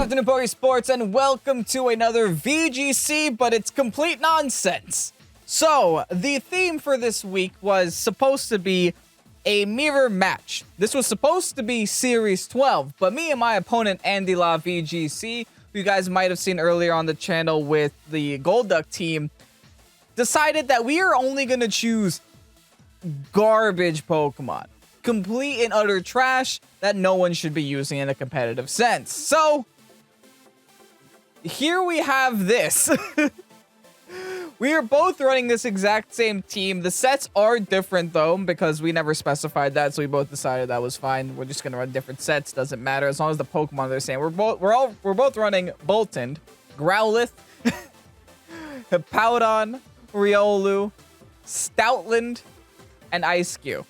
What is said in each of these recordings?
afternoon, Pokesports, and welcome to another VGC, but it's complete nonsense. So, the theme for this week was supposed to be a mirror match. This was supposed to be Series 12, but me and my opponent, Andy La VGC, who you guys might have seen earlier on the channel with the Golduck team, decided that we are only going to choose garbage Pokemon. Complete and utter trash that no one should be using in a competitive sense. So, here we have this. We are both running this exact same team. The sets are different though, because we never specified that, so we both decided that was fine. We're just gonna run different sets, doesn't matter as long as the Pokemon are the same. We're both running Boltund, Growlithe, Hippowdon, Riolu, Stoutland, and Ice-Q.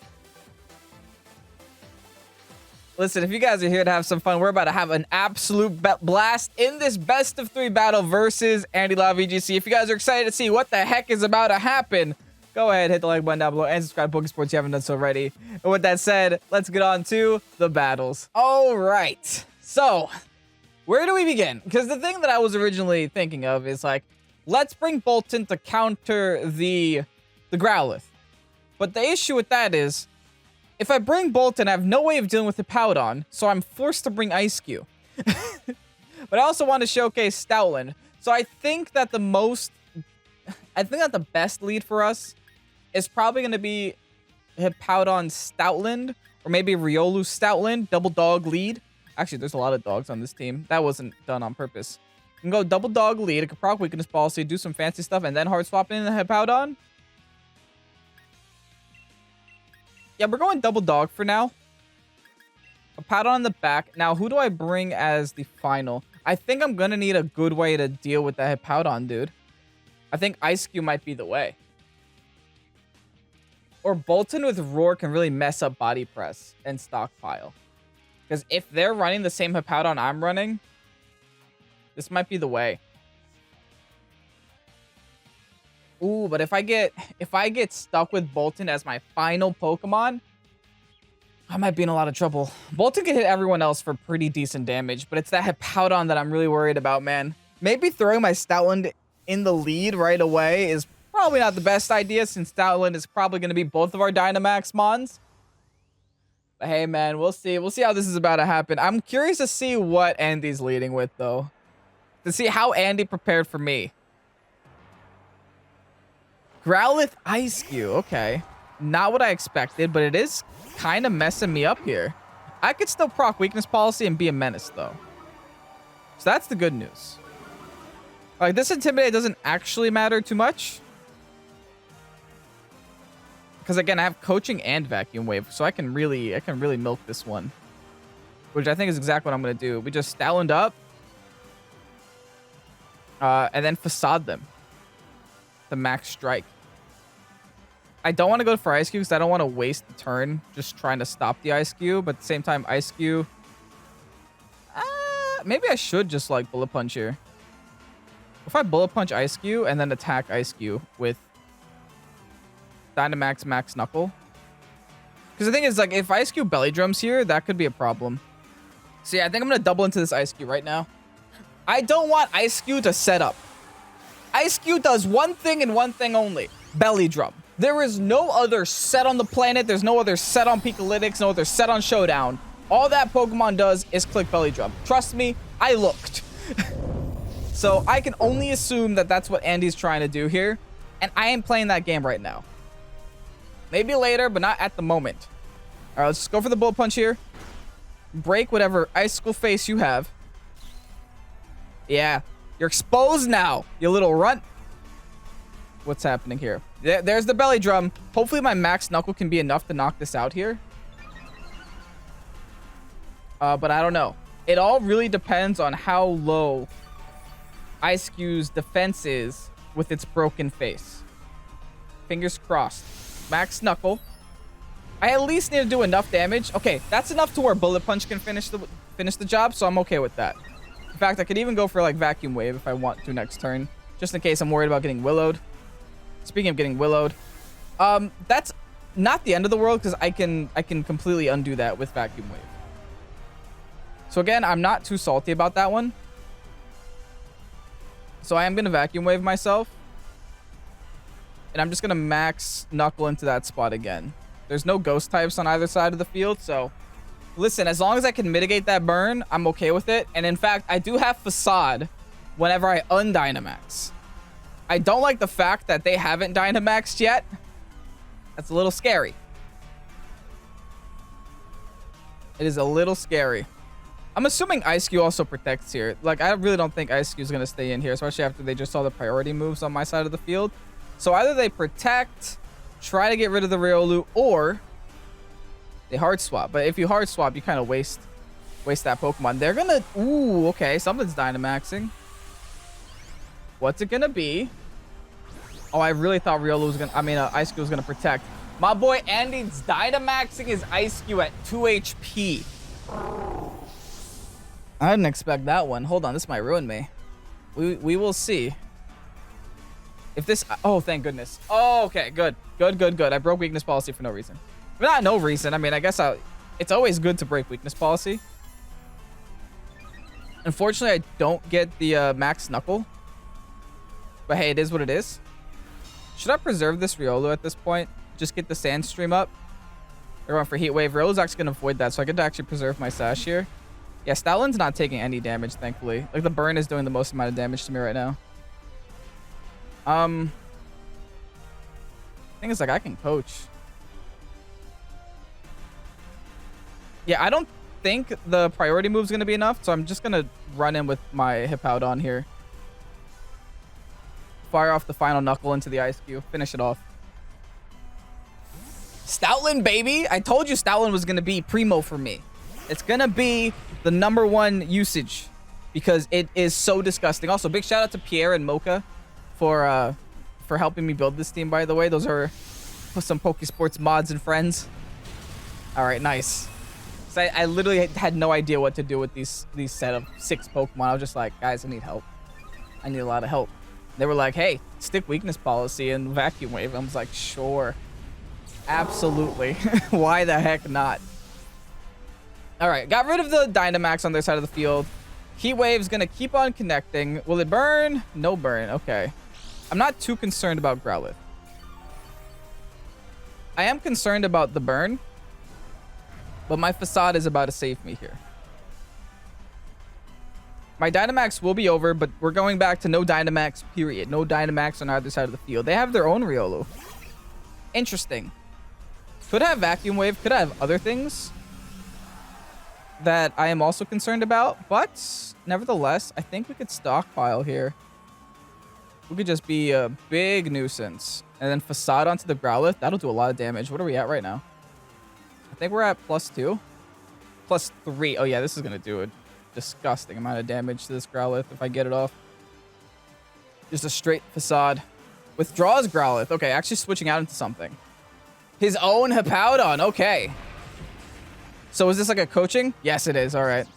Listen, if you guys are here to have some fun, we're about to have an absolute blast in this best of 3 battle versus Andy La VGC. If you guys are excited to see what the heck is about to happen, go ahead, hit the like button down below and subscribe to Pokesports if you haven't done so already. And with that said, let's get on to the battles. All right, so where do we begin? Because the thing that I was originally thinking of is like, let's bring Boltund to counter the Growlithe. But the issue with that is, if I bring Boltund, I have no way of dealing with Hippowdon, so I'm forced to bring Ice-Q. But I also want to showcase Stoutland. So I think that the best lead for us is probably going to be Hippowdon Stoutland, or maybe Riolu Stoutland, double dog lead. Actually, there's a lot of dogs on this team. That wasn't done on purpose. You can go double dog lead, it could proc weakness policy, do some fancy stuff, and then hard swap in the Hippowdon. Yeah, we're going double dog for now. A pat on the back. Now, who do I bring as the final? I think I'm going to need a good way to deal with that Hippowdon, dude. I think Ice-Q might be the way. Or Boltund with Roar can really mess up body press and stockpile. Because if they're running the same Hippowdon I'm running, this might be the way. Ooh, but if I get stuck with Boltund as my final Pokemon, I might be in a lot of trouble. Boltund can hit everyone else for pretty decent damage, but it's that Hippowdon that I'm really worried about, man. Maybe throwing my Stoutland in the lead right away is probably not the best idea, since Stoutland is probably going to be both of our Dynamax Mons. But hey, man, we'll see. We'll see how this is about to happen. I'm curious to see what Andy's leading with, though. To see how Andy prepared for me. Growlithe Ice-Q, okay. Not what I expected, but it is kind of messing me up here. I could still proc weakness policy and be a menace, though. So that's the good news. Like, this Intimidate doesn't actually matter too much. Because, again, I have Coaching and Vacuum Wave, so I can really milk this one. Which I think is exactly what I'm going to do. We just Stoutland up. And then Facade them. The max strike. I don't want to go for Ice-Q because I don't want to waste the turn just trying to stop the Ice-Q, but at the same time, Ice-Q... maybe I should just, like, Bullet Punch here. If I Bullet Punch Ice-Q and then attack Ice-Q with Dynamax Max Knuckle. Because the thing is, like, if Ice-Q Belly Drums here, that could be a problem. So yeah, I think I'm going to double into this Ice-Q right now. I don't want Ice-Q to set up. Ice-Q does one thing and one thing only. Belly Drum. There is no other set on the planet. There's no other set on Pikalytics, no other set on Showdown. All that Pokemon does is click Belly Drum. Trust me, I looked. So I can only assume that that's what Andy's trying to do here. And I ain't playing that game right now. Maybe later, but not at the moment. All right, let's just go for the Bullet Punch here. Break whatever Icicle Face you have. Yeah. You're exposed now, you little runt. What's happening here? There's the Belly Drum. Hopefully my Max Knuckle can be enough to knock this out here. But I don't know. It all really depends on how low Ice-Q's defense is with its broken face. Fingers crossed. Max Knuckle. I at least need to do enough damage. Okay, that's enough to where Bullet Punch can finish the job, so I'm okay with that. In fact, I could even go for like Vacuum Wave if I want to next turn, just in case I'm worried about getting Willowed. Speaking of getting Willowed, that's not the end of the world because I can completely undo that with Vacuum Wave. So again, I'm not too salty about that one. So I am going to vacuum wave myself. And I'm just going to max Knuckle into that spot again. There's no ghost types on either side of the field. So listen, as long as I can mitigate that burn, I'm okay with it. And in fact, I do have Facade whenever I undynamax. I don't like the fact that they haven't Dynamaxed yet. That's a little scary. It is a little scary. I'm assuming Ice Cube also protects here. Like, I really don't think Ice Cube is going to stay in here, especially after they just saw the priority moves on my side of the field. So either they protect, try to get rid of the Riolu, or they hard swap. But if you hard swap, you kind of waste that Pokemon. They're going to... Ooh, okay. Something's Dynamaxing. What's it going to be? Oh, I really thought Riolu was going to... I mean, Ice Cube was going to protect. My boy Andy's Dynamaxing his Ice Cube at 2 HP. I didn't expect that one. Hold on, this might ruin me. We will see. If this... Oh, thank goodness. Oh, okay, good. Good. I broke weakness policy for no reason. But not no reason. I mean, I guess it's always good to break weakness policy. Unfortunately, I don't get the max Knuckle. But hey, it is what it is. Should I preserve this Riolu at this point? Just get the Sand Stream up? They're going for Heat Wave. Riolu's actually going to avoid that, so I get to actually preserve my Sash here. Yeah, Stoutland's not taking any damage, thankfully. Like, the burn is doing the most amount of damage to me right now. Thing is, like, I can coach. Yeah, I don't think the priority move is going to be enough, so I'm just going to run in with my Hippowdon here. Fire off the final Knuckle into the Ice Cube. Finish it off. Stoutland, baby! I told you Stoutland was going to be primo for me. It's going to be the #1 usage because it is so disgusting. Also, big shout out to Pierre and Mocha for helping me build this team, by the way. Those are some Pokesports mods and friends. All right, nice. So I literally had no idea what to do with these set of 6 Pokemon. I was just like, guys, I need help. I need a lot of help. They were like, hey, stick weakness policy and vacuum wave. I was like, sure. Absolutely. Why the heck not? All right, got rid of the Dynamax on their side of the field. Heat Wave's going to keep on connecting. Will it burn? No burn. Okay. I'm not too concerned about Growlithe. I am concerned about the burn, but my Facade is about to save me here. My Dynamax will be over, but we're going back to no Dynamax, period. No Dynamax on either side of the field. They have their own Riolu. Interesting. Could have Vacuum Wave. Could have other things that I am also concerned about. But nevertheless, I think we could stockpile here. We could just be a big nuisance. And then Facade onto the Growlithe. That'll do a lot of damage. What are we at right now? I think we're at +2. +3. Oh, yeah, this is going to do a disgusting amount of damage to this Growlithe if I get it off. Just a straight Facade. Withdraws Growlithe. Okay, actually switching out into something. His own Hippowdon. Okay. So is this like a coaching? Yes, it is. All right.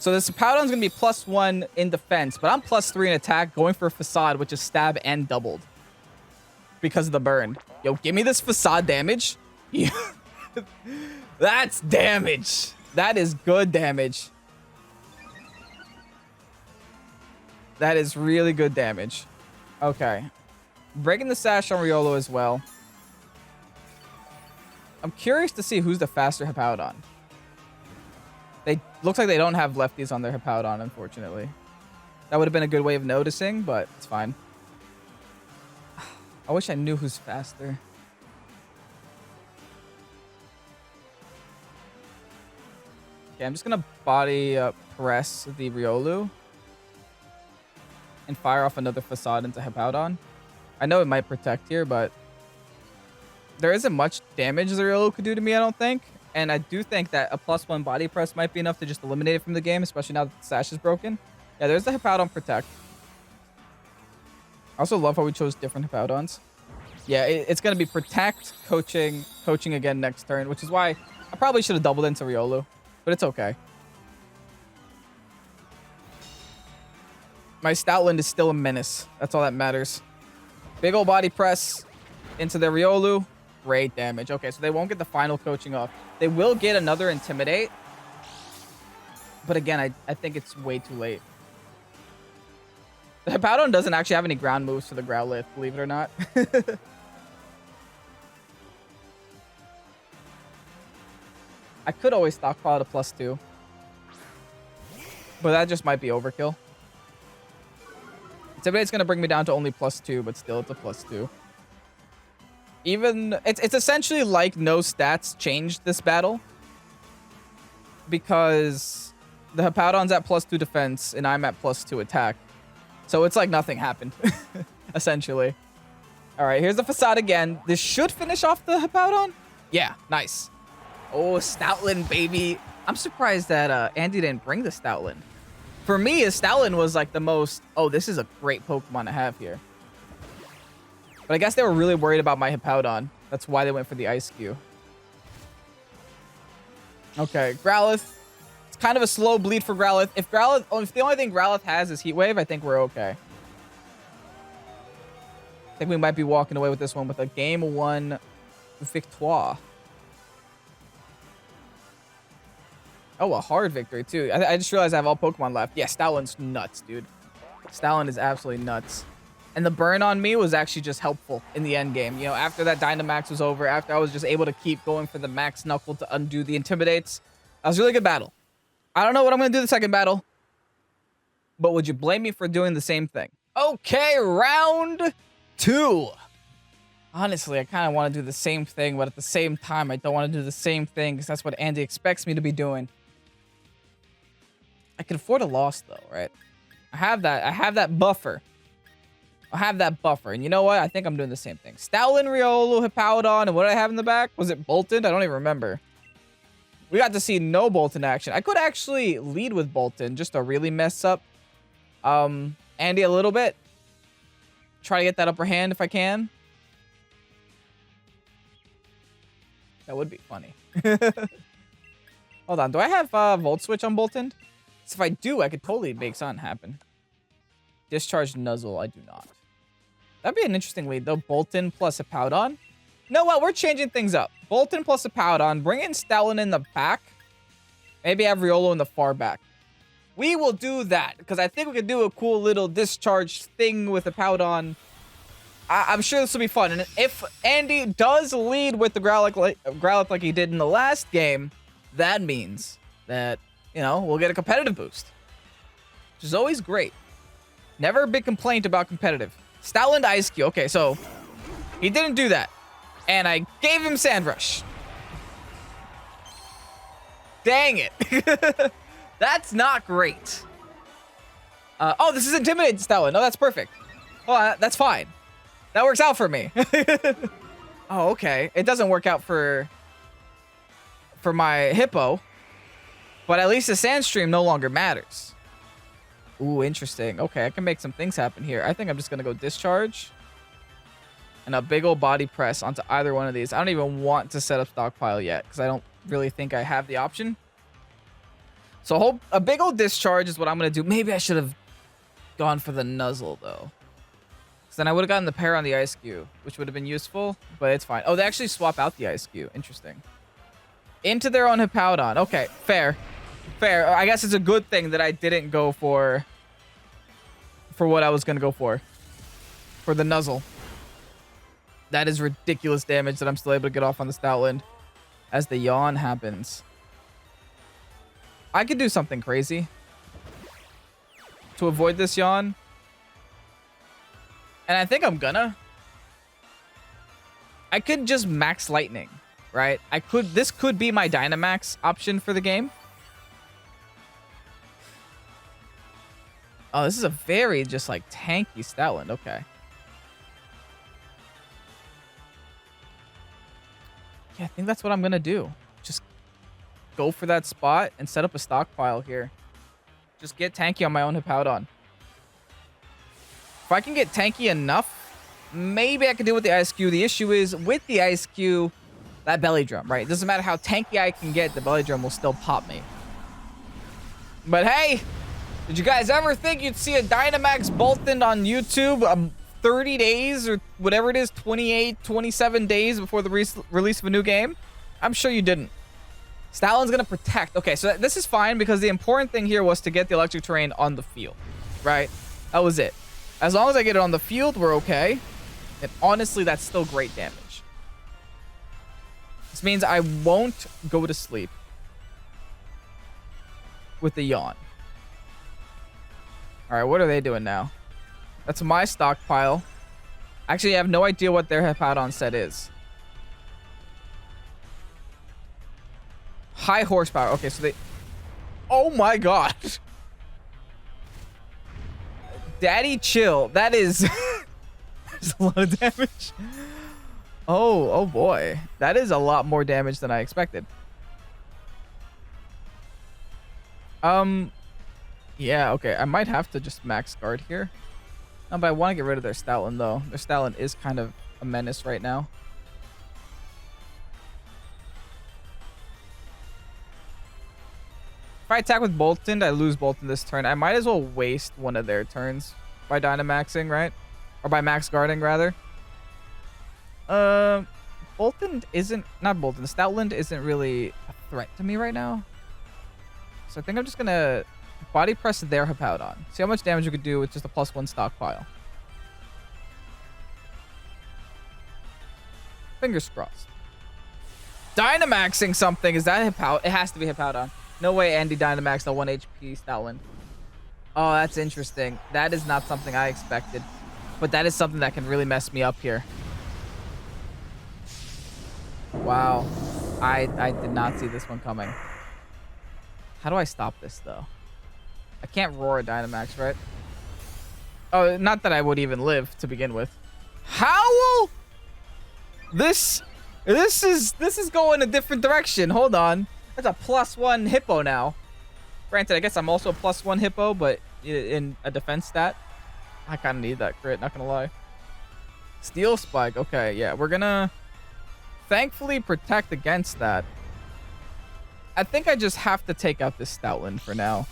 So this Hippowdon's going to be +1 in defense, but I'm +3 in attack, going for a Facade, which is stab and doubled because of the burn. Yo, give me this Facade damage. That's damage. That is good damage. That is really good damage. Okay. Breaking the Sash on Riolu as well. I'm curious to see who's the faster Hippowdon. Looks like they don't have lefties on their Hippowdon, unfortunately. That would have been a good way of noticing, but it's fine. I wish I knew who's faster. Okay, I'm just going to body press the Riolu and fire off another Facade into Hippowdon. I know it might protect here, but there isn't much damage the Riolu could do to me, I don't think. And I do think that a +1 body press might be enough to just eliminate it from the game, especially now that the Sash is broken. Yeah, there's the Hippowdon protect. I also love how we chose different Hippowdons. Yeah, it's going to be protect, coaching again next turn, which is why I probably should have doubled into Riolu, but it's okay. My Stoutland is still a menace. That's all that matters. Big old body press into the Riolu. Great damage. Okay, so they won't get the final coaching off. They will get another Intimidate. But again, I think it's way too late. The Hippowdon doesn't actually have any ground moves for the Growlithe, believe it or not. I could always stockpile to +2. But that just might be overkill. Intimidate's going to bring me down to only +2, but still it's a +2. Even, it's essentially like no stats changed this battle. Because the Hippowdon's at +2 defense, and I'm at +2 attack. So it's like nothing happened, essentially. All right, here's the Facade again. This should finish off the Hippowdon. Yeah, nice. Oh, Stoutland, baby. I'm surprised that Andy didn't bring the Stoutland. For me, a Stoutland was like the most... Oh, this is a great Pokemon to have here. But I guess they were really worried about my Hippowdon. That's why they went for the Ice Cube. Okay, Growlithe. It's kind of a slow bleed for Growlithe. If the only thing Growlithe has is Heat Wave, I think we're okay. I think we might be walking away with this one with a Game 1 victoire. Oh, a hard victory, too. I just realized I have all Pokemon left. Yeah, Stoutland's nuts, dude. Stoutland is absolutely nuts. And the burn on me was actually just helpful in the end game. You know, after that Dynamax was over, after I was just able to keep going for the Max Knuckle to undo the Intimidates, that was a really good battle. I don't know what I'm going to do the second battle, but would you blame me for doing the same thing? Okay, round 2. Honestly, I kind of want to do the same thing, but at the same time, I don't want to do the same thing because that's what Andy expects me to be doing. I can afford a loss, though, right? I have that buffer. I have that buffer. And you know what? I think I'm doing the same thing. Stoutland, Riolu, Hippowdon, and what did I have in the back? Was it Boltund? I don't even remember. We got to see no Boltund action. I could actually lead with Boltund just to really mess up Andy a little bit. Try to get that upper hand if I can. That would be funny. Hold on. Do I have Volt Switch on Boltund? So if I do, I could totally make something happen. Discharge Nuzzle, I do not. That'd be an interesting lead, though. Boltund plus Hippowdon. You know what? We're changing things up. Boltund plus Hippowdon. Bring in Stoutland in the back. Maybe have Riolu in the far back. We will do that, because I think we could do a cool little discharge thing with Hippowdon. I'm sure this will be fun. And if Andy does lead with the Growlithe like he did in the last game, that means that, you know, we'll get a competitive boost. Which is always great. Never a big complaint about competitive. Stoutland Ice Cube. Okay, so he didn't do that. And I gave him Sand Rush. Dang it. That's not great. Oh, this is Intimidate Stoutland. No, that's perfect. Well, that's fine. That works out for me. Oh, okay. It doesn't work out for my Hippo. But at least the Sand Stream no longer matters. Ooh, interesting. Okay, I can make some things happen here. I think I'm just going to go Discharge. And a big old Body Press onto either one of these. I don't even want to set up Stockpile yet, because I don't really think I have the option. So a big old Discharge is what I'm going to do. Maybe I should have gone for the Nuzzle, though. Because then I would have gotten the pair on the Ice Cube, which would have been useful, but it's fine. Oh, they actually swap out the Ice Cube. Interesting. Into their own Hippowdon. Okay, fair. Fair. I guess it's a good thing that I didn't go for what I was going to go for the Nuzzle. That is ridiculous damage that I'm still able to get off on the Stoutland as the Yawn happens. I could do something crazy to avoid this Yawn. And I think I'm gonna. I could just Max Lightning, right? This could be my Dynamax option for the game. Oh, this is a very just like tanky Stoutland. Okay. Yeah, I think that's what I'm going to do. Just go for that spot and set up a stockpile here. Just get tanky on my own Hippowdon. If I can get tanky enough, maybe I can do with the Ice Cube. The issue is with the Ice Cube, that Belly Drum, right? It doesn't matter how tanky I can get, the Belly Drum will still pop me. But hey, did you guys ever think you'd see a Dynamax Boltund on YouTube 30 days or whatever it is, 28, 27 days before the release of a new game? I'm sure you didn't. Stoutland's going to protect. Okay, so this is fine because the important thing here was to get the electric terrain on the field, right? That was it. As long as I get it on the field, we're okay. And honestly, that's still great damage. This means I won't go to sleep with the yawn. All right, what are they doing now? That's my stockpile. Actually, I have no idea what their Hippowdon set is. High horsepower. Okay, so they... Oh my god. Daddy, chill. That is... There's a lot of damage. Oh boy. That is a lot more damage than I expected. Yeah, okay. I might have to just max guard here. No, but I want to get rid of their Stoutland, though. Their Stoutland is kind of a menace right now. If I attack with Boltund, I lose Boltund this turn. I might as well waste one of their turns by Dynamaxing, right? Or by max guarding, rather. Boltund isn't... Not Boltund. Stoutland isn't really a threat to me right now. So I think I'm just going to body press their Hippowdon. See how much damage you could do with just a +1 stockpile. Fingers crossed. Dynamaxing something. Is that Hippowdon? It has to be Hippowdon. No way Andy Dynamaxed a 1 HP Stoutland. Oh, that's interesting. That is not something I expected. But that is something that can really mess me up here. Wow. I did not see this one coming. How do I stop this, though? I can't roar a Dynamax, right? Oh, not that I would even live to begin with. Howl? This is going a different direction. Hold on. That's a +1 hippo now. Granted, I guess I'm also a +1 hippo, but in a defense stat. I kind of need that crit, not gonna lie. Steel Spike. Okay, yeah, we're gonna thankfully protect against that. I think I just have to take out this Stoutland for now.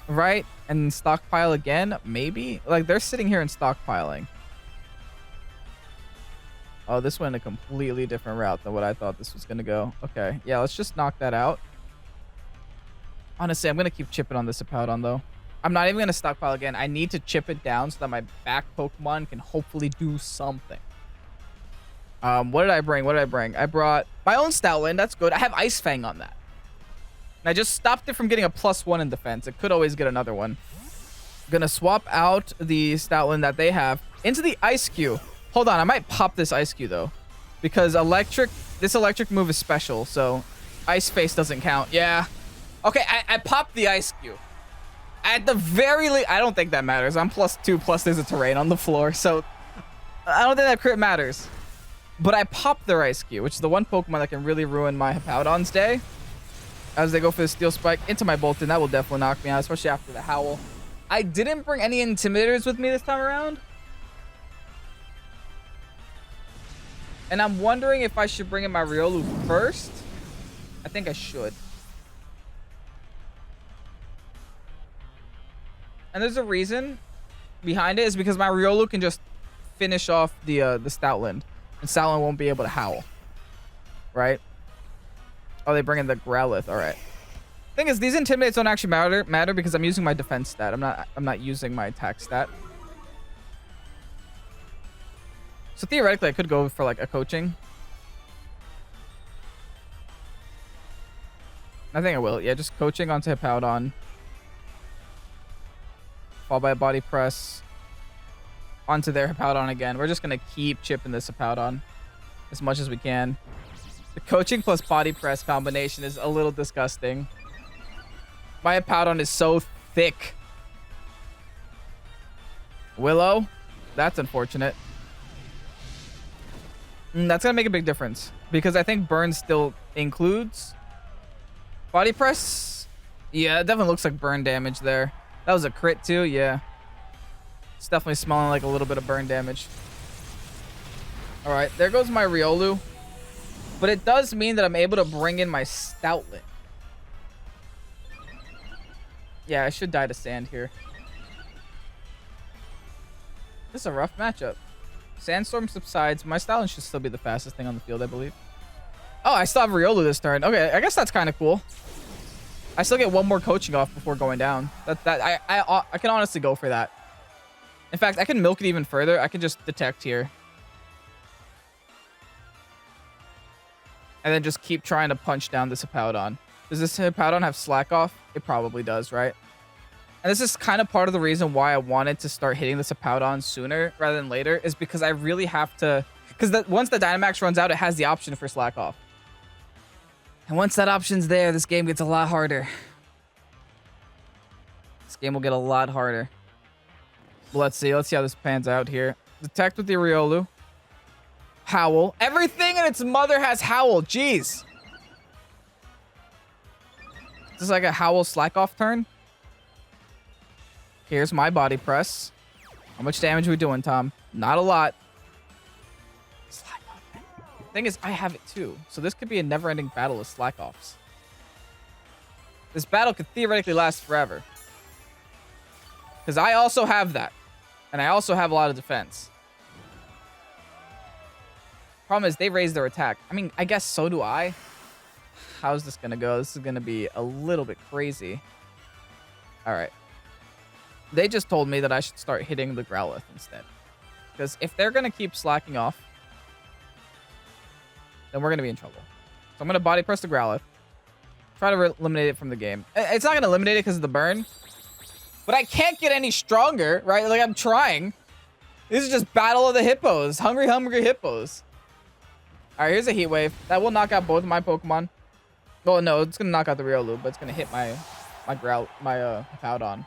Right? And stockpile again? Maybe? Like, they're sitting here and stockpiling. Oh, this went a completely different route than what I thought this was going to go. Okay. Yeah, let's just knock that out. Honestly, I'm going to keep chipping on this Hippowdon, though. I'm not even going to stockpile again. I need to chip it down so that my back Pokemon can hopefully do something. What did I bring? What did I bring? I brought my own Stoutland. That's good. I have Ice Fang on that. And I just stopped it from getting a +1 in defense. It could always get another one. I'm going to swap out the Stoutland that they have into the Ice Cube. Hold on, I might pop this Ice Cube, though. Because this electric move is special, so Ice Face doesn't count. Yeah. Okay, I popped the Ice Cube. At the very least, I don't think that matters. I'm +2, plus there's a terrain on the floor, so I don't think that crit matters. But I popped their Ice Cube, which is the one Pokemon that can really ruin my Hippowdon's day. As they go for the Steel Spike into my Boltund, that will definitely knock me out, especially after the Howl. I didn't bring any Intimidators with me this time around. And I'm wondering if I should bring in my Riolu first. I think I should. And there's a reason behind it, is because my Riolu can just finish off the Stoutland. And Stoutland won't be able to Howl. Right? Oh, they bring in the Growlithe. All right. Thing is, these Intimidates don't actually matter because I'm using my defense stat. I'm not using my attack stat. So theoretically, I could go for like a coaching. I think I will. Yeah, just coaching onto Hippowdon. Followed by a body press onto their Hippowdon again. We're just going to keep chipping this Hippowdon as much as we can. The coaching plus body press combination is a little disgusting. My Hippowdon is so thick. Willow? That's unfortunate. That's going to make a big difference. Because I think burn still includes body press. Yeah, it definitely looks like burn damage there. That was a crit too, yeah. It's definitely smelling like a little bit of burn damage. Alright, there goes my Riolu. But it does mean that I'm able to bring in my Stoutland. Yeah, I should die to sand here. This is a rough matchup. Sandstorm subsides. My Stoutland should still be the fastest thing on the field, I believe. Oh, I still have Riolu this turn. Okay, I guess that's kind of cool. I still get one more coaching off before going down. I can honestly go for that. In fact, I can milk it even further. I can just detect here. And then just keep trying to punch down this Hippowdon. Does this Hippowdon have slack off? It probably does, right? And this is kind of part of the reason why I wanted to start hitting this Hippowdon sooner rather than later, is because I really have to... Because once the Dynamax runs out, it has the option for slack off. And once that option's there, this game gets a lot harder. This game will get a lot harder. But let's see. Let's see how this pans out here. Detect with the Riolu. Howl. Everything in its mother has Howl. Jeez. This is like a Howl slack off turn. Here's my body press. How much damage are we doing, Tom? Not a lot. Slack off. The thing is, I have it too. So this could be a never-ending battle of slack offs. This battle could theoretically last forever. Because I also have that. And I also have a lot of defense. Problem is, they raise their attack. I mean, I guess so do I. How's this going to go? This is going to be a little bit crazy. All right. They just told me that I should start hitting the Growlithe instead. Because if they're going to keep slacking off, then we're going to be in trouble. So I'm going to body press the Growlithe. Try to eliminate it from the game. It's not going to eliminate it because of the burn. But I can't get any stronger, right? Like, I'm trying. This is just Battle of the Hippos. Hungry, hungry Hippos. All right, here's a Heat Wave. That will knock out both of my Pokemon. Well, no, it's going to knock out the Riolu, but it's going to hit my Hippowdon.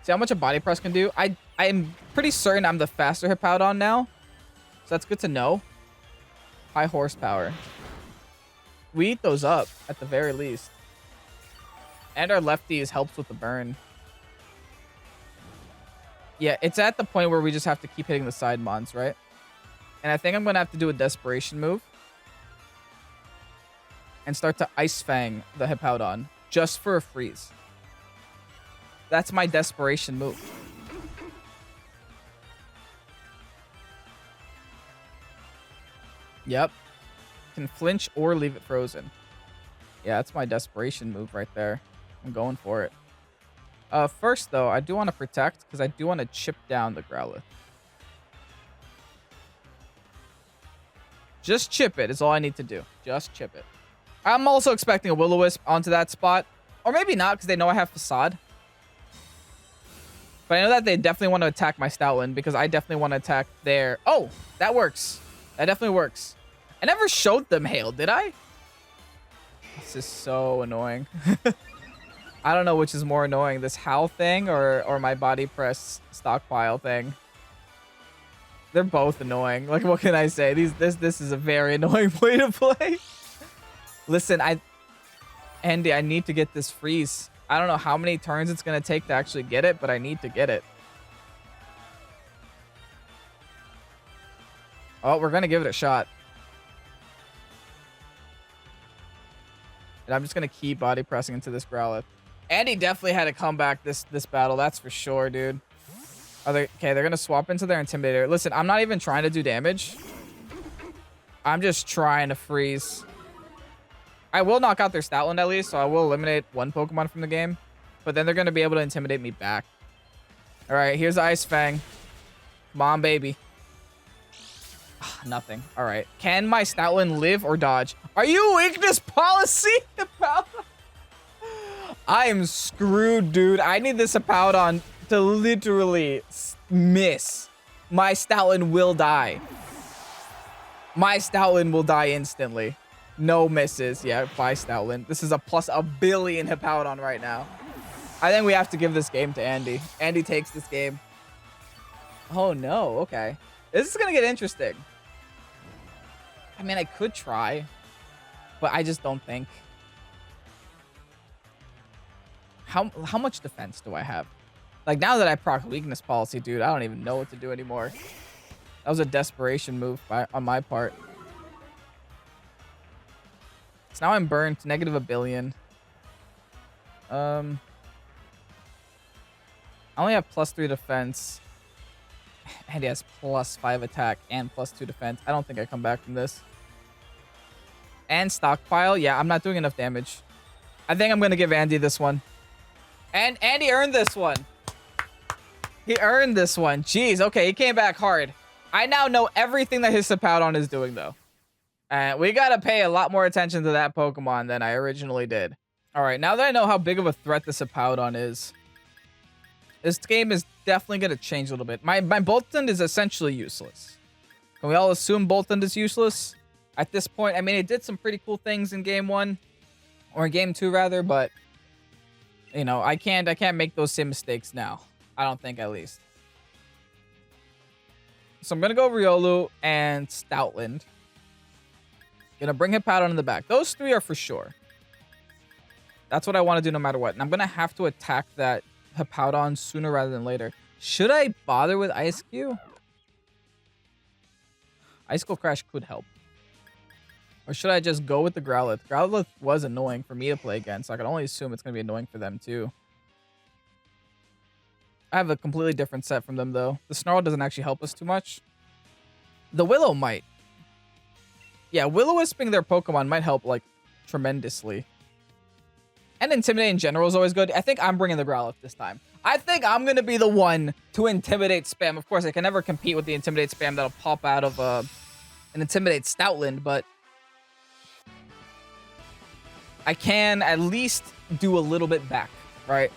See how much a body press can do? I am pretty certain I'm the faster Hippowdon now. So that's good to know. High horsepower. We eat those up at the very least. And our lefties helps with the burn. Yeah, it's at the point where we just have to keep hitting the side mons, right? And I think I'm going to have to do a desperation move. And start to Ice Fang the Hippowdon. Just for a freeze. That's my desperation move. Yep. Can flinch or leave it frozen. Yeah, that's my desperation move right there. I'm going for it. First, though, I do want to protect because I do want to chip down the Growlithe. Just chip it is all I need to do. Just chip it. I'm also expecting a Will-O-Wisp onto that spot. Or maybe not because they know I have Facade. But I know that they definitely want to attack my Stoutland because I definitely want to attack their... Oh, that works. That definitely works. I never showed them Hail, did I? This is so annoying. I don't know which is more annoying, this Howl thing or my body press stockpile thing. They're both annoying. Like, what can I say? This is a very annoying way to play. Listen, Andy, I need to get this freeze. I don't know how many turns it's going to take to actually get it, but I need to get it. Oh, we're going to give it a shot. And I'm just going to keep body pressing into this Growlithe. Andy definitely had a comeback this battle. That's for sure, dude. Okay, they're going to swap into their Intimidator. Listen, I'm not even trying to do damage. I'm just trying to freeze. I will knock out their Stoutland at least, so I will eliminate one Pokemon from the game. But then they're going to be able to intimidate me back. All right, here's Ice Fang. Come on, baby. Nothing. All right. Can my Stoutland live or dodge? Are you weakness policy? I am screwed, dude. I need this Hippowdon to literally miss. My Stoutland will die. My Stoutland will die instantly. No misses. Yeah, bye, Stoutland. This is a plus a billion Hippowdon right now. I think we have to give this game to Andy. Andy takes this game. Oh, no. Okay. This is going to get interesting. I mean, I could try, but I just don't think. How much defense do I have? Like, now that I proc weakness policy, dude, I don't even know what to do anymore. That was a desperation move on my part. So now I'm burned to -1 billion. I only have +3 defense. And he has +5 attack and +2 defense. I don't think I come back from this. And stockpile. Yeah, I'm not doing enough damage. I think I'm going to give Andy this one. And Andy earned this one. He earned this one. Jeez. Okay, he came back hard. I now know everything that his Hippowdon is doing, though. And we got to pay a lot more attention to that Pokemon than I originally did. All right, now that I know how big of a threat this Hippowdon is, this game is definitely going to change a little bit. My Boltund is essentially useless. Can we all assume Boltund is useless at this point? I mean, it did some pretty cool things in game 1. Or in game 2, rather, but... You know, I can't make those same mistakes now. I don't think, at least. So I'm going to go Riolu and Stoutland. Gonna bring Hippowdon in the back. Those 3 are for sure. That's what I want to do no matter what. And I'm going to have to attack that Hippowdon sooner rather than later. Should I bother with Ice Cube? Icicle Crash could help. Or should I just go with the Growlithe? Growlithe was annoying for me to play against, so I can only assume it's going to be annoying for them too. I have a completely different set from them though. The Snarl doesn't actually help us too much. The Willow might. Yeah, Will-O-Wisping their Pokemon might help like tremendously. And Intimidate in general is always good. I think I'm bringing the Growlithe this time. I think I'm going to be the one to Intimidate spam. Of course, I can never compete with the Intimidate spam that'll pop out of an Intimidate Stoutland, but I can at least do a little bit back, right?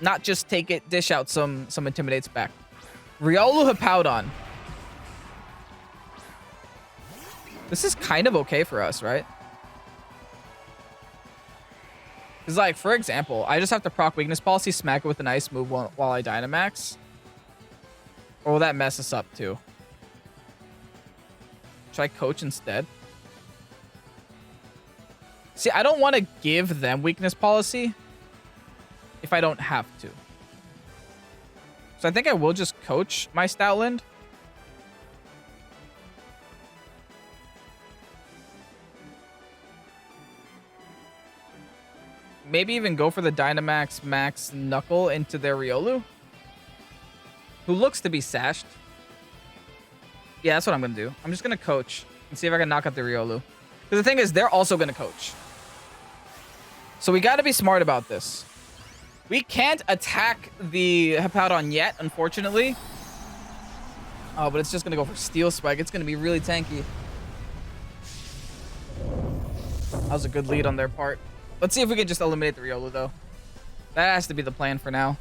Not just take it, dish out some Intimidates back. Riolu Hippowdon. This is kind of okay for us, right? Because, like, for example, I just have to proc Weakness Policy, smack it with an Ice move while I Dynamax. Or will that mess us up, too? Should I Coach instead? See, I don't want to give them Weakness Policy if I don't have to. So I think I will just Coach my Stoutland. Maybe even go for the Dynamax Max Knuckle into their Riolu, who looks to be sashed. Yeah, that's what I'm going to do. I'm just going to Coach and see if I can knock out the Riolu. Because the thing is, they're also going to Coach. So we got to be smart about this. We can't attack the Hippowdon yet, unfortunately. Oh, but it's just going to go for Steel Spike. It's going to be really tanky. That was a good lead on their part. Let's see if we can just eliminate the Riolu, though. That has to be the plan for now.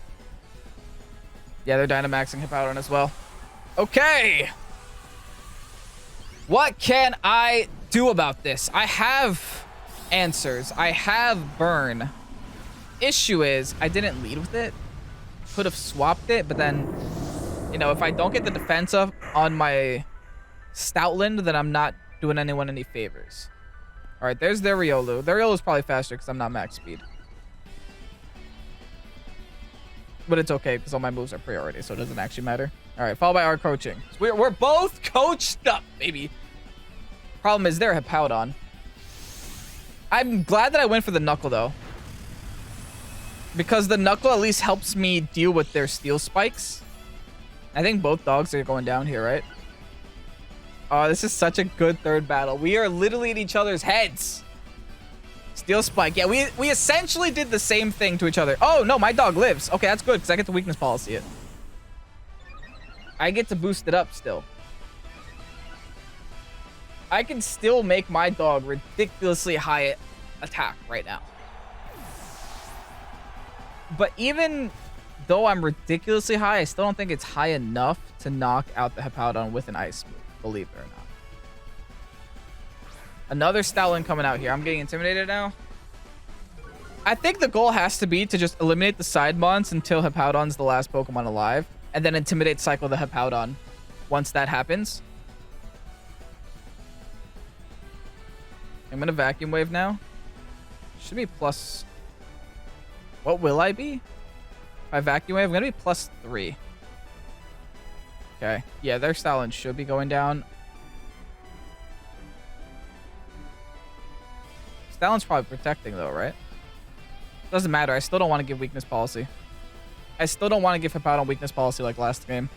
Yeah, they're Dynamaxing Hippowdon as well. Okay. What can I do about this? I have answers. I have Burn. Issue is, I didn't lead with it. Could have swapped it, but then, you know, if I don't get the defense up on my Stoutland, then I'm not doing anyone any favors. All right, there's their Riolu. Their Riolu is probably faster because I'm not max speed. But it's okay because all my moves are priority, so it doesn't actually matter. All right, followed by our coaching. So we're both coached up, baby. Problem is, they're Hippowdon. I'm glad that I went for the Knuckle, though. Because the Knuckle at least helps me deal with their Steel Spikes. I think both dogs are going down here, right? Oh, this is such a good third battle. We are literally at each other's heads. Steel Spike. Yeah, we essentially did the same thing to each other. Oh, no, my dog lives. Okay, that's good because I get the Weakness Policy it. I get to boost it up still. I can still make my dog ridiculously high attack right now. But even though I'm ridiculously high, I still don't think it's high enough to knock out the Hippowdon with an Ice move, believe it or not. Another Stoutland coming out here. I'm getting intimidated now. I think the goal has to be to just eliminate the side mons until Hippowdon's the last Pokemon alive, and then Intimidate cycle the Hippowdon once that happens. I'm going to Vacuum Wave now. Should be plus... What will I be? If I Vacuum Wave, I'm going to be +3. Okay. Yeah, their Stoutland should be going down. Stoutland's probably protecting, though, right? Doesn't matter. I still don't want to give Weakness Policy. I still don't want to give Hippowdon Weakness Policy like last game.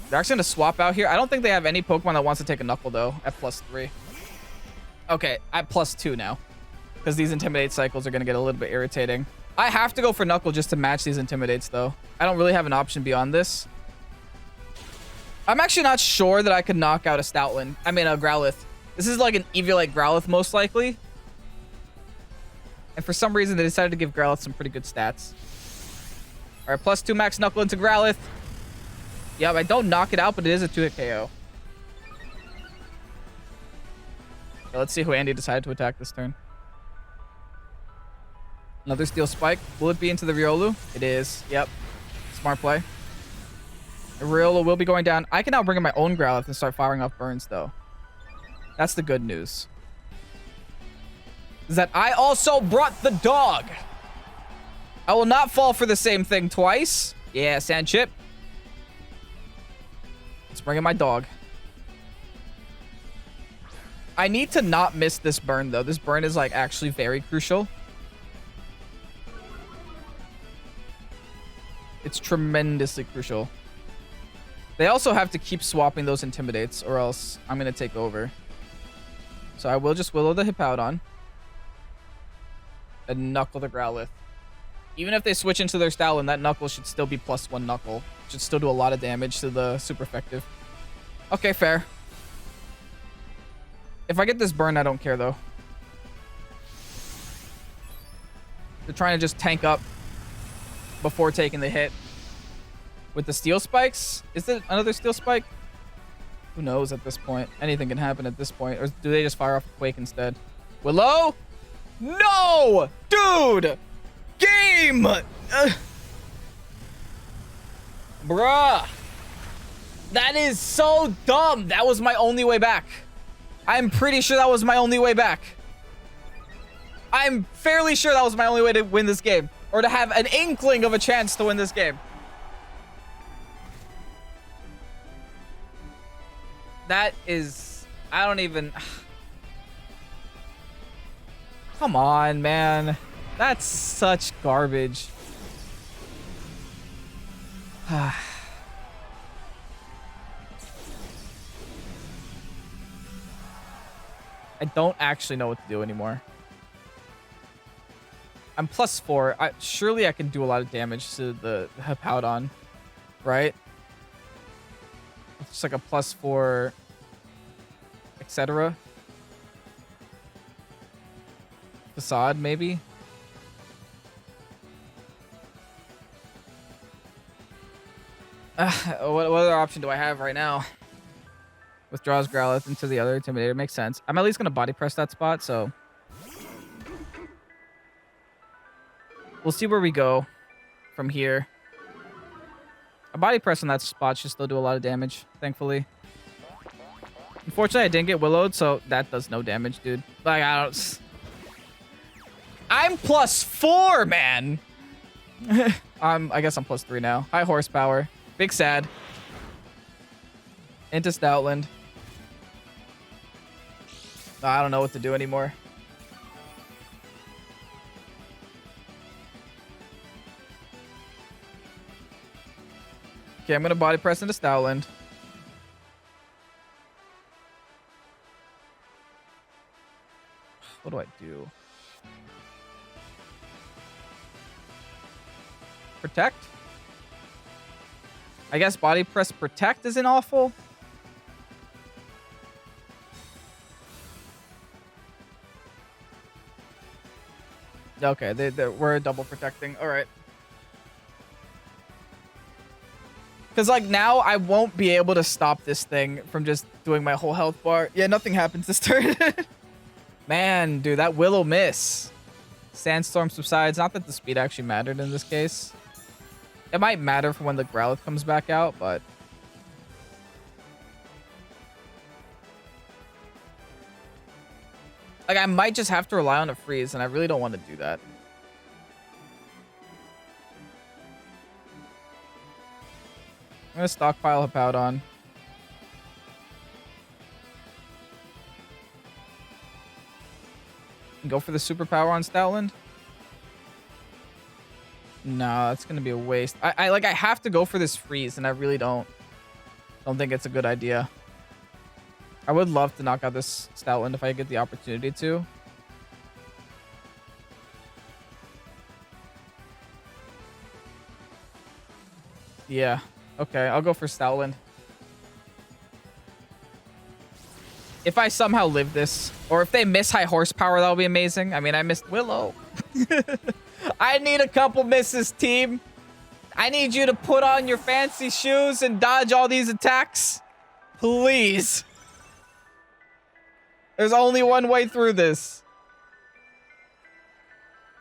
They're actually going to swap out here. I don't think they have any Pokemon that wants to take a Knuckle, though, at +3. Okay, at +2 now. because these Intimidate cycles are going to get a little bit irritating. I have to go for Knuckle just to match these Intimidates, though. I don't really have an option beyond this. I'm actually not sure that I could knock out a Stoutland. I mean, a Growlithe. This is like an Eviolite Growlithe, most likely. And for some reason, they decided to give Growlithe some pretty good stats. All right, +2 max Knuckle into Growlithe. Yep, I don't knock it out, but it is a 2-hit KO. Okay, let's see who Andy decided to attack this turn. Another Steel Spike. Will it be into the Riolu? It is. Yep. Smart play. The Riolu will be going down. I can now bring in my own Growlithe and start firing off burns, though. That's the good news. Is that I also brought the dog. I will not fall for the same thing twice. Yeah, Sand Chip. Let's bring in my dog. I need to not miss this burn, though. This burn is, like, actually very crucial. It's tremendously crucial. They also have to keep swapping those Intimidates, or else I'm going to take over. So I will just Willow the Hippowdon. And Knuckle the Growlithe. Even if they switch into their Stoutland, that Knuckle should still be +1 Knuckle. Should still do a lot of damage to the super effective. Okay, fair. If I get this burn, I don't care, though. They're trying to just tank up before taking the hit. With the Steel Spikes? Is it another Steel Spike? Who knows at this point? Anything can happen at this point. Or do they just fire off a Quake instead? Willow? No! Dude! Game! Bruh. That is so dumb. That was my only way back. I'm pretty sure that was my only way back. I'm fairly sure that was my only way to win this game. Or to have an inkling of a chance to win this game. That is... I don't even... Come on, man. That's such garbage. I don't actually know what to do anymore. I'm +4. Surely I can do a lot of damage to the Hippowdon, right? It's just like a +4, etc. Facade, maybe? What other option do I have right now? Withdraws Growlithe into the other Intimidator. Makes sense. I'm at least going to body press that spot, so... We'll see where we go from here. A body press on that spot should still do a lot of damage, thankfully. Unfortunately, I didn't get Willowed, so that does no damage, dude. Like, I don't... I'm +4, man! I guess I'm +3 now. High horsepower. Big sad. Into Stoutland. I don't know what to do anymore. Okay, I'm going to body press into Stoutland. What do I do? Protect? I guess body press protect isn't awful. Okay, we're double protecting. All right. Because, like, now I won't be able to stop this thing from just doing my whole health bar. Yeah, nothing happens this turn. Man, dude, that Willow miss. Sandstorm subsides. Not that the speed actually mattered in this case. It might matter for when the Growlithe comes back out, but... Like, I might just have to rely on a freeze, and I really don't want to do that. I'm going to stockpile Hippowdon. And go for the superpower on Stoutland. No, that's going to be a waste. I have to go for this freeze, and I really don't think it's a good idea. I would love to knock out this Stoutland if I get the opportunity to. Yeah. Okay, I'll go for Stoutland. If I somehow live this, or if they miss high horsepower, that'll be amazing. I mean, I missed Willow. I need a couple misses, team. I need you to put on your fancy shoes and dodge all these attacks. Please. There's only one way through this.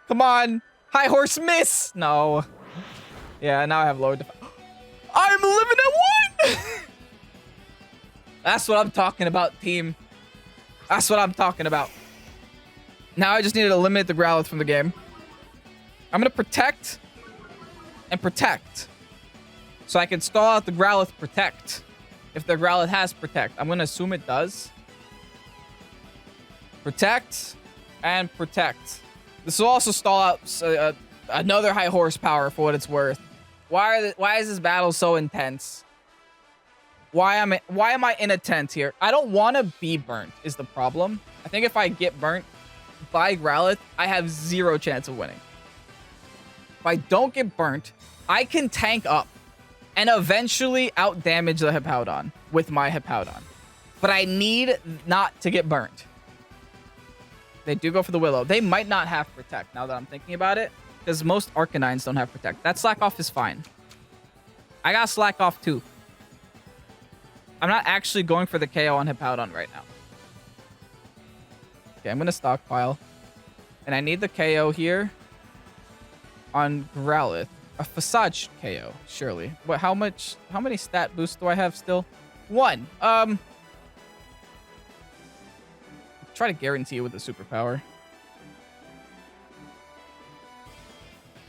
Come on. High horse miss. No. Yeah, now I have lower defense. I'm living at 1! That's what I'm talking about, team. That's what I'm talking about. Now I just need to eliminate the Growlithe from the game. I'm going to protect and protect. So I can stall out the Growlithe protect. If the Growlithe has protect. I'm going to assume it does. Protect and protect. This will also stall out another high horsepower for what it's worth. Why is this battle so intense? Why am I in a tent here? I don't want to be burnt is the problem. I think if I get burnt by Growlithe, I have 0 chance of winning. If I don't get burnt, I can tank up and eventually outdamage the Hippowdon with my Hippowdon. But I need not to get burnt. They do go for the Willow. They might not have Protect now that I'm thinking about it, because most Arcanines don't have Protect. That Slack Off is fine. I got Slack Off too. I'm not actually going for the KO on Hippowdon right now. Okay, I'm going to stockpile. And I need the KO here on Growlithe. A Facade KO, surely. What? How many stat boosts do I have still? 1. Try to guarantee it with the superpower.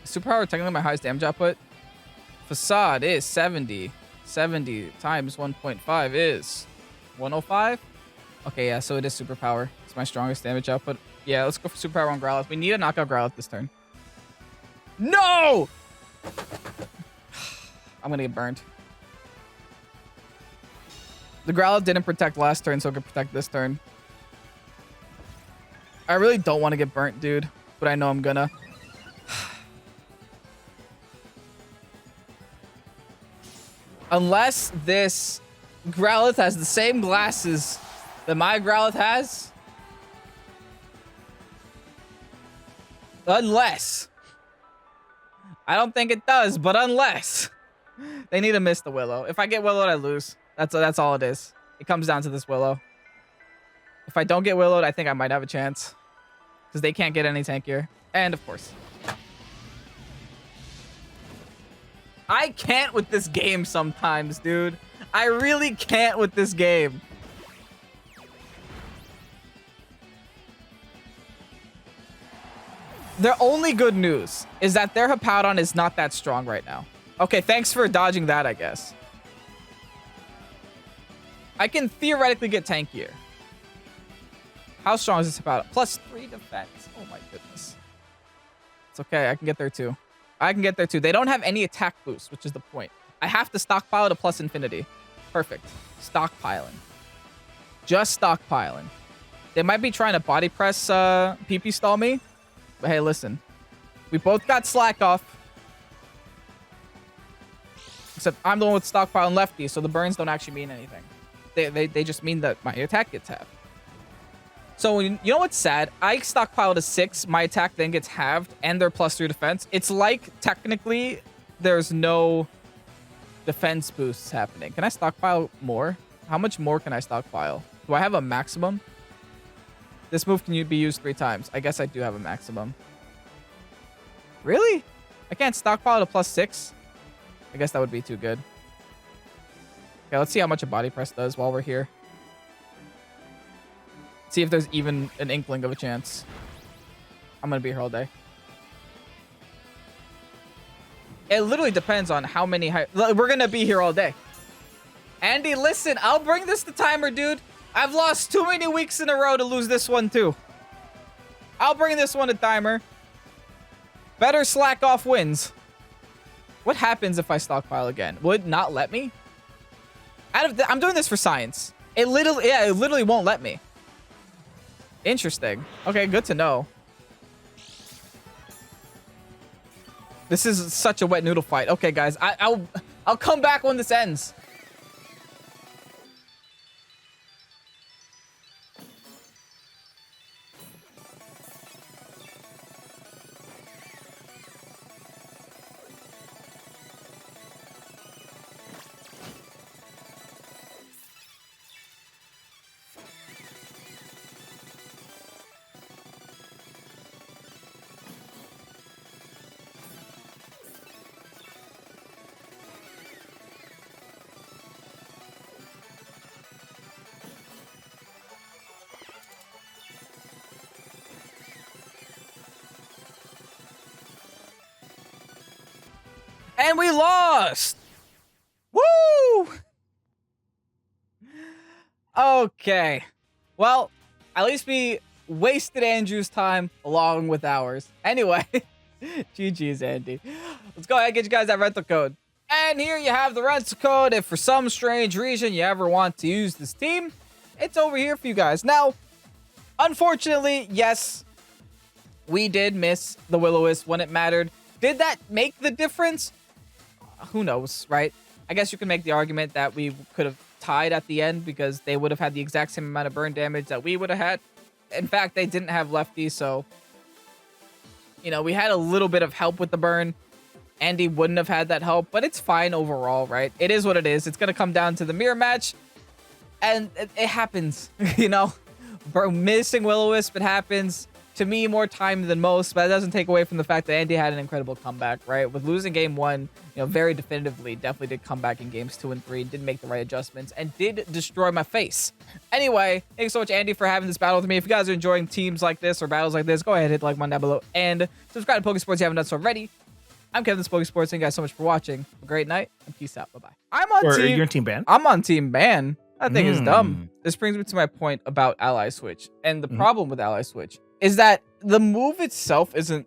Superpower technically my highest damage output. Facade is 70. 70 times 1.5 is 105. Okay, yeah, so it is superpower. It's my strongest damage output. Yeah, let's go for superpower on Growlithe. We need to knock out Growlithe this turn. No! I'm gonna get burned. The Growlithe didn't protect last turn, so it could protect this turn. I really don't want to get burnt, dude, but I know I'm gonna. Unless this Growlithe has the same glasses that my Growlithe has. Unless. I don't think it does, but unless. They need to miss the Willow. If I get Willowed, I lose. That's all it is. It comes down to this Willow. If I don't get Willowed, I think I might have a chance. Because they can't get any tankier. And of course. I can't with this game sometimes, dude. I really can't with this game. Their only good news is that their Hippowdon is not that strong right now. Okay, thanks for dodging that, I guess. I can theoretically get tankier. How strong is this Hippowdon? +3 defense. Oh my goodness. It's okay, I can get there too. I can get there too. They don't have any attack boost, which is the point. I have to stockpile to +infinity. Perfect. Stockpiling. Just stockpiling. They might be trying to body press PP stall me. But hey, listen. We both got Slack Off. Except I'm the one with stockpile and lefty, so the burns don't actually mean anything. They just mean that my attack gets halved. So, you know what's sad? I stockpiled a 6, my attack then gets halved, and they're +3 defense. It's like, technically, there's no defense boosts happening. Can I stockpile more? How much more can I stockpile? Do I have a maximum? This move can be used 3 times. I guess I do have a maximum. Really? I can't stockpile to +6? I guess that would be too good. Okay, let's see how much a body press does while we're here. See if there's even an inkling of a chance. I'm gonna be here all day. It literally depends on how many we're gonna be here all day. Andy, listen, I'll bring this to timer, dude. I've lost too many weeks in a row to lose this one too. I'll bring this one to timer. Better Slack Off wins. What happens if I stockpile again? Will it not let me? I'm doing this for science. It literally won't let me. Interesting. Okay, good to know. This is such a wet noodle fight. Okay, guys, I'll come back when this ends. And we lost! Woo! Okay. Well, at least we wasted Andrew's time along with ours. Anyway, GG's, Andy. Let's go ahead and get you guys that rental code. And here you have the rental code. If for some strange reason you ever want to use this team, it's over here for you guys. Now, unfortunately, yes, we did miss the Will-O-Wisp when it mattered. Did that make the difference? Who knows, right? I guess you can make the argument that we could have tied at the end because they would have had the exact same amount of burn damage that we would have had. In fact, they didn't have lefty, so, you know, we had a little bit of help with the burn. Andy wouldn't have had that help, but it's fine overall, right? It is what it is. It's going to come down to the mirror match, and it happens, you know? Missing Will-O-Wisp, it happens. To me, more time than most, but that doesn't take away from the fact that Andy had an incredible comeback, right? With losing game 1, you know, very definitively, definitely did come back in games 2 and 3, did make the right adjustments, and did destroy my face. Anyway, thanks so much, Andy, for having this battle with me. If you guys are enjoying teams like this or battles like this, go ahead, hit the like button down below, and subscribe to Pokesports if you haven't done so already. I'm Kevin, this is Pokesports. Thank you guys so much for watching. Have a great night, and peace out. Bye-bye. I'm on team... You're Team Ban? I'm on Team Ban. I think it's dumb. This brings me to my point about Ally Switch. And the problem with Ally Switch is that the move itself isn't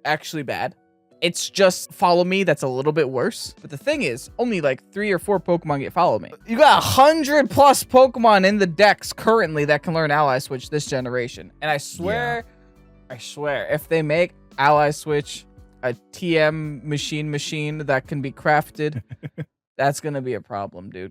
actually bad. It's just follow me that's a little bit worse. But the thing is, only like 3 or 4 Pokemon get follow me. You got 100+ Pokemon in the decks currently that can learn Ally Switch this generation. And I swear, if they make Ally Switch a TM machine that can be crafted, that's going to be a problem, dude.